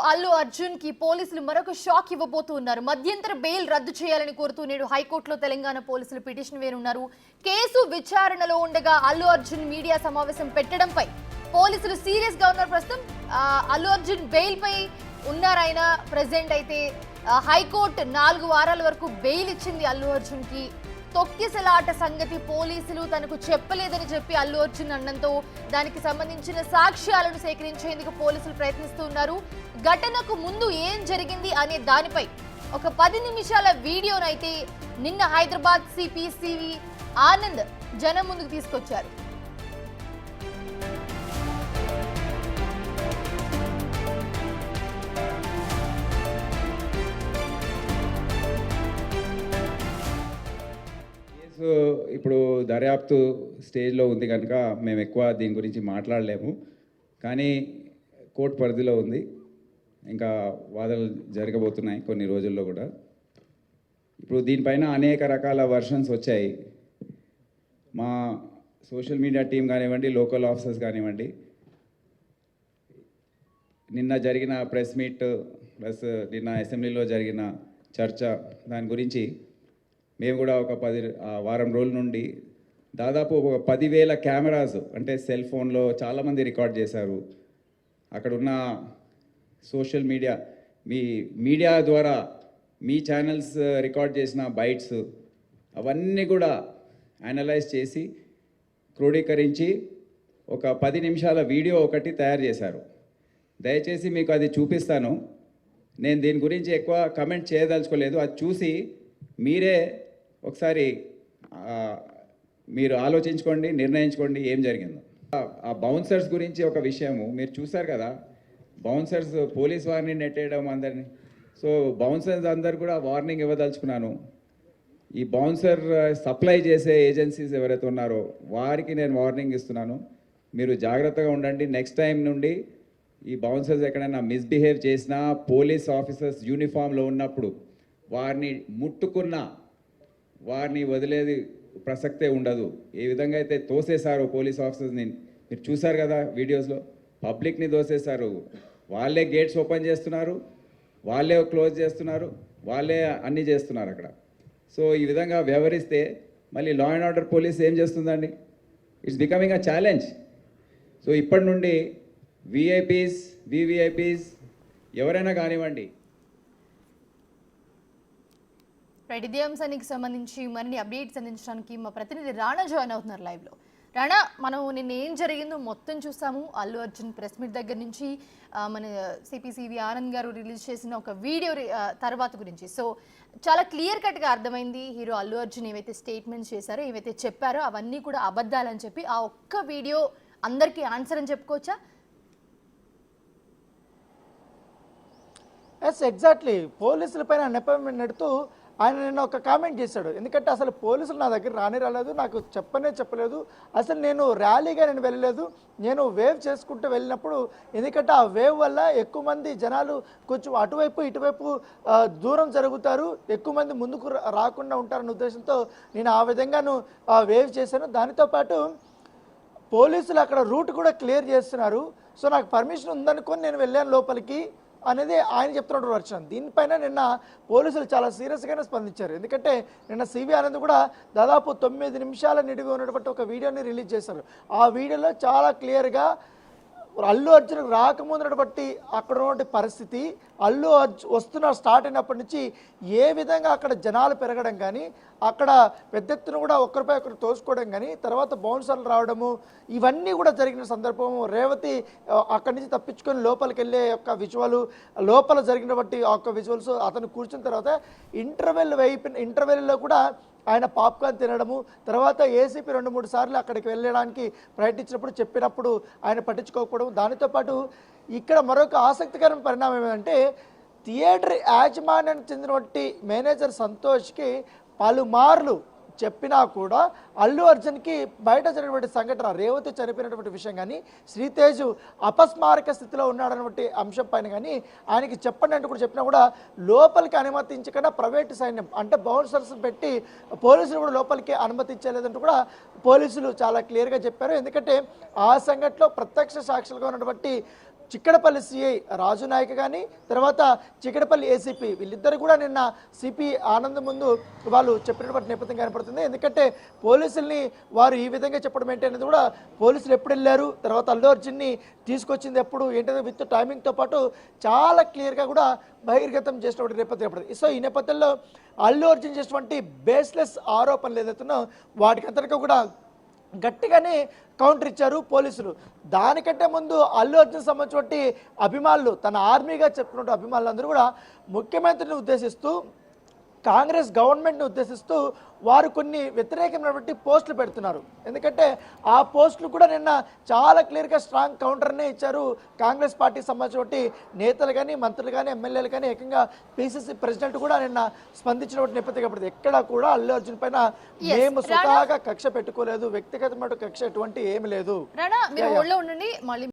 అల్లు అర్జున్ కి పోలీసులు మరొక షాక్ ఇవ్వబోతున్నారు. మధ్యంతర బెయిల్ రద్దు చేయాలని కోరుతూ నేడు హైకోర్టులో తెలంగాణ పోలీసులు పిటిషన్ వేయనున్నారు. కేసు విచారణలో ఉండగా అల్లు అర్జున్ మీడియా సమావేశం పెట్టడంపై పోలీసులు సీరియస్ గా ఉన్నారు. ప్రస్తుతం అల్లు అర్జున్ బెయిల్ పై ఉన్నారు. ఆయన ప్రెసిడెంట్ అయితే హైకోర్టు 4 వారాల వరకు బెయిల్ ఇచ్చింది అల్లు అర్జున్ కి. తొక్కిసలాట సంగతి పోలీసులు తనకు చెప్పలేదని చెప్పి అల్లు అర్జున్ అన్నంతో దానికి సంబంధించిన సాక్ష్యాలను సేకరించేందుకు పోలీసులు ప్రయత్నిస్తున్నారు. ఘటనకు ముందు ఏం జరిగింది అనే దానిపై ఒక 10 నిమిషాల వీడియోనైతే నిన్న హైదరాబాద్ సిపి సివి ఆనంద్ జనం ముందుకు తీసుకొచ్చారు. ఇప్పుడు దర్యాప్తు స్టేజ్లో ఉంది కనుక మేము ఎక్కువ దీని గురించి మాట్లాడలేము. కానీ కోర్టు పరిధిలో ఉంది, ఇంకా వాదనలు జరగబోతున్నాయి కొన్ని రోజుల్లో కూడా. ఇప్పుడు దీనిపైన అనేక రకాల వర్షన్స్ వచ్చాయి. మా సోషల్ మీడియా టీం కానివ్వండి, లోకల్ ఆఫీసర్స్ కానివ్వండి, నిన్న జరిగిన ప్రెస్ మీట్ ప్లస్ నిన్న అసెంబ్లీలో జరిగిన చర్చ దాని గురించి మేము కూడా ఒక 10 వారం రోజుల నుండి దాదాపు ఒక 10,000 కెమెరాస్ అంటే సెల్ ఫోన్లో చాలామంది రికార్డ్ చేశారు. అక్కడున్న సోషల్ మీడియా ద్వారా మీ ఛానల్స్ రికార్డ్ చేసిన బైట్స్ అవన్నీ కూడా అనలైజ్ చేసి క్రోడీకరించి ఒక 10 నిమిషాల వీడియో ఒకటి తయారు చేశారు. దయచేసి మీకు అది చూపిస్తాను. నేను దీని గురించి ఎక్కువ కమెంట్ చేయదలుచుకోలేదు. అది చూసి మీరే ఒకసారి మీరు ఆలోచించుకోండి, నిర్ణయించుకోండి ఏం జరిగిందో. ఆ బౌన్సర్స్ గురించి ఒక విషయము మీరు చూశారు కదా. బౌన్సర్స్ పోలీస్ వారిని నెట్టేయడం అందరినీ. సో బౌన్సర్స్ అందరు కూడా వార్నింగ్ ఇవ్వదలుచుకున్నాను. ఈ బౌన్సర్ సప్లై చేసే ఏజెన్సీస్ ఎవరైతే ఉన్నారో వారికి నేను వార్నింగ్ ఇస్తున్నాను. మీరు జాగ్రత్తగా ఉండండి. నెక్స్ట్ టైం నుండి ఈ బౌన్సర్స్ ఎక్కడైనా మిస్బిహేవ్ చేసినా, పోలీస్ ఆఫీసర్స్ యూనిఫామ్లో ఉన్నప్పుడు వారిని ముట్టుకున్నా వారిని వదిలేది ప్రసక్తే ఉండదు. ఏ విధంగా అయితే తోసేశారో పోలీస్ ఆఫీసర్స్ని మీరు చూశారు కదా వీడియోస్లో. పబ్లిక్ని తోసేశారు. వాళ్ళే గేట్స్ ఓపెన్ చేస్తున్నారు, వాళ్ళే క్లోజ్ చేస్తున్నారు, వాళ్ళే అన్నీ చేస్తున్నారు అక్కడ. సో ఈ విధంగా వ్యవహరిస్తే మళ్ళీ లా అండ్ ఆర్డర్ పోలీస్ ఏం చేస్తుందండి? It's becoming a challenge. So ఇప్పటి నుండి విఐపీస్, వివిఐపీస్ ఎవరైనా కానివ్వండి. ఇదే అంశానికి సంబంధించి మరిన్ని అప్డేట్స్ అందించడానికి మా ప్రతినిధి రాణా జాయిన్ అవుతున్నారు లైవ్లో. రాణా, మనం నిన్న ఏం జరిగిందో మొత్తం చూసాము. అల్లు అర్జున్ ప్రెస్ మీట్ దగ్గర నుంచి మన సిపిసివి ఆనంద్ గారు రిలీజ్ చేసిన ఒక వీడియో తర్వాత గురించి. సో చాలా క్లియర్ కట్గా అర్థమైంది హీరో అల్లు అర్జున్ ఏవైతే స్టేట్మెంట్స్ చేశారో, ఏవైతే చెప్పారో అవన్నీ కూడా అబద్ధాలని చెప్పి ఆ ఒక్క వీడియో అందరికీ ఆన్సర్ అని చెప్పుకోవచ్చా? Yes, exactly. పోలీసుల పైన నెపం నెడుతూ ఆయన నిన్న ఒక కామెంట్ చేశాడు. ఎందుకంటే అసలు పోలీసులు నా దగ్గర రాలేదు, నాకు చెప్పలేదు, అసలు నేను ర్యాలీగా నేను వెళ్ళలేదు, నేను వేవ్ చేసుకుంటూ వెళ్ళినప్పుడు ఎందుకంటే ఆ వేవ్ వల్ల ఎక్కువ మంది జనాలు కొంచెం అటువైపు ఇటువైపు దూరం జరుగుతారు, ఎక్కువ మంది ముందుకు రాకుండా ఉంటారన్న ఉద్దేశంతో నేను ఆ విధంగాను వేవ్ చేశాను. దానితో పాటు పోలీసులు అక్కడ రూట్ కూడా క్లియర్ చేస్తున్నారు. సో నాకు పర్మిషన్ ఉందనుకొని నేను వెళ్ళాను లోపలికి అనేది ఆయన చెప్తున్న వర్షన్. దీనిపైన నిన్న పోలీసులు చాలా సీరియస్గానే స్పందించారు. ఎందుకంటే నిన్న సివి ఆనంద్ కూడా దాదాపు 9 నిమిషాల నిడివి ఉన్నటువంటి ఒక వీడియోని రిలీజ్ చేశారు. ఆ వీడియోలో చాలా క్లియర్గా అల్లు అర్జున్ రాకముందు బట్టి అక్కడ ఉన్నటువంటి పరిస్థితి, అల్లు అర్జున్ స్టార్ట్ అయినప్పటి నుంచి ఏ విధంగా అక్కడ జనాలు పెరగడం కానీ, అక్కడ పెద్ద ఎత్తున కూడా ఒకరిపై ఒకరు తోసుకోవడం కానీ, తర్వాత బౌన్సర్లు రావడము ఇవన్నీ కూడా జరిగిన సందర్భము. రేవతి అక్కడి నుంచి తప్పించుకొని లోపలికి వెళ్ళే యొక్క విజువల్, లోపల జరిగినటువంటి ఆ యొక్క విజువల్స్, అతను కూర్చున్న తర్వాత ఇంటర్వెల్లో కూడా ఆయన పాప్కార్న్ తినడము, తర్వాత ఏసీపీ 2-3 సార్లు అక్కడికి వెళ్ళడానికి ప్రయత్నించినప్పుడు చెప్పినప్పుడు ఆయన పట్టించుకోకపోవడం. దానితో పాటు ఇక్కడ మరొక ఆసక్తికరమైన పరిణామం ఏమంటే థియేటర్ యాజమాన్యానికి చెందినటువంటి మేనేజర్ సంతోష్కి పలుమార్లు చెప్పినా కూడా అల్లు అర్జున్కి బయట జరిగినటువంటి సంఘటన, రేవతి చనిపోయినటువంటి విషయం కానీ, శ్రీతేజ్ అపస్మారక స్థితిలో ఉన్నాడన్నటువంటి అంశం పైన కానీ ఆయనకి చెప్పండి అంటూ కూడా చెప్పినా కూడా లోపలికి అనుమతించకుండా ప్రైవేటు సైన్యం అంటే బౌన్సర్స్ పెట్టి పోలీసులు కూడా లోపలికి అనుమతించలేదంటూ కూడా పోలీసులు చాలా క్లియర్గా చెప్పారు. ఎందుకంటే ఆ సంఘటనలో ప్రత్యక్ష సాక్షులుగా ఉన్నటువంటి చిక్కడపల్లి సిఐ రాజు నాయక్ కానీ తర్వాత చిక్కడపల్లి ఏసీపీ వీళ్ళిద్దరు కూడా నిన్న సిపి ఆనంద్ ముందు వాళ్ళు చెప్పినటువంటి నేపథ్యం కనపడుతుంది. ఎందుకంటే పోలీసుల్ని వారు ఈ విధంగా చెప్పడం ఏంటి అనేది కూడా పోలీసులు ఎప్పుడు వెళ్ళారు, తర్వాత అల్లు అర్జున్ని తీసుకొచ్చింది ఎప్పుడు ఏంటంటే విత్ టైమింగ్తో పాటు చాలా క్లియర్గా కూడా బహిర్గతం చేసినటువంటి నేపథ్యం కనపడుతుంది. సో ఈ నేపథ్యంలో అల్లు అర్జున్ చేసినటువంటి బేస్లెస్ ఆరోపణలు ఏదైతున్నాయో వాటికంతటికి కూడా గట్టిగానే కౌంటర్ ఇచ్చారు పోలీసులు. దానికంటే ముందు అల్లు అర్జున్ సంబంధించినటువంటి అభిమానులు, తన ఆర్మీగా చెప్పుకున్న అభిమానులందరూ కూడా ముఖ్యమంత్రిని ఉద్దేశిస్తూ, కాంగ్రెస్ గవర్నమెంట్ని ఉద్దేశిస్తూ వారు కొన్ని వ్యతిరేకమైనటువంటి పోస్టులు పెడుతున్నారు. ఎందుకంటే ఆ పోస్టులు కూడా నిన్న చాలా క్లియర్గా స్ట్రాంగ్ కౌంటర్నే ఇచ్చారు కాంగ్రెస్ పార్టీకి సంబంధించినటువంటి నేతలు కానీ, మంత్రులు కానీ, ఎమ్మెల్యేలు కానీ, ఏకంగా పిసిసి ప్రెసిడెంట్ కూడా నిన్న స్పందించినటువంటి నేపథ్యం కాబట్టి ఎక్కడ కూడా అల్లు అర్జున్ పైన మేము స్వతహాగా కక్ష పెట్టుకోలేదు, వ్యక్తిగతమైన కక్ష ఎటువంటి ఏమి లేదు. రాణా మీరు హోల్డ్లో ఉండండి, మళ్ళీ